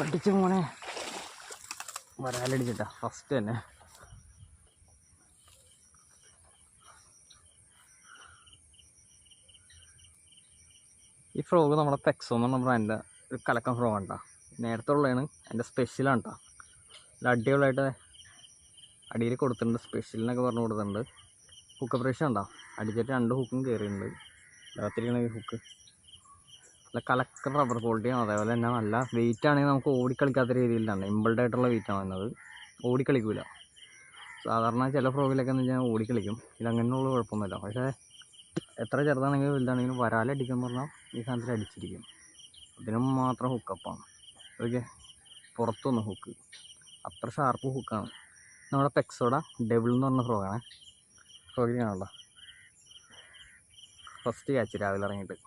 അടിച്ച മോനെ വരാലടിച്ചിട്ടാ ഫസ്റ്റ് തന്നെ. ഈ ഫ്രോഗ് നമ്മുടെ പെക്സോ എന്ന് പറഞ്ഞ ബ്രാൻഡിൻ്റെ ഒരു കലക്കം ഫ്രോഗ് ആണ് കേട്ടോ. നേരത്തെ ഉള്ളതാണ്, എൻ്റെ സ്പെഷ്യലാണ് കേട്ടോ. നല്ല അടിപൊളിയായിട്ട് അടിയിൽ കൊടുത്തിട്ടുണ്ട്, സ്പെഷ്യലിനൊക്കെ പറഞ്ഞു കൊടുത്തിട്ടുണ്ട്. ഹുക്ക് പ്രേഷൻ ഉണ്ടോ, അടിച്ചിട്ട് 2 ഹുക്കും കയറിയിട്ടുണ്ട്. അകത്തിരിക്കണ ഈ ഹുക്ക് നല്ല കലക്കം റബ്ബർ ക്വാളിറ്റിയാണ്. അതേപോലെ തന്നെ നല്ല വെയിറ്റ് ആണെങ്കിൽ നമുക്ക് ഓടിക്കളിക്കാത്ത രീതിയിലാണ്, ഇമ്പിൾഡ് ആയിട്ടുള്ള വെയിറ്റാണ് വന്നത്. ഓടിക്കളിക്കില്ല. സാധാരണ ചില ഫ്രോഗിലൊക്കെ എന്ന് വെച്ചാൽ ഓടിക്കളിക്കും, ഇതങ്ങനെയുള്ള കുഴപ്പമൊന്നുമില്ല. പക്ഷേ എത്ര ചെറുതാണെങ്കിലും വലുതാണെങ്കിലും വരാലടിക്കുമെന്ന് പറഞ്ഞാൽ ഈ സാധനത്തിൽ അടിച്ചിരിക്കും. അതിനും മാത്രം ഹുക്കപ്പാണ്. അതൊക്കെ പുറത്തുനിന്ന് ഹുക്ക് അത്ര ഷാർപ്പ് ഹുക്കാണ്. നമ്മുടെ പെക്സോടെ ഡെവിൾ എന്ന് പറഞ്ഞ ഫ്രോഗാണ്. ഫ്രോഗിനാണല്ലോ ഫസ്റ്റ് ക്യാച്ച് രാവിലെ ഇറങ്ങിയിട്ട്.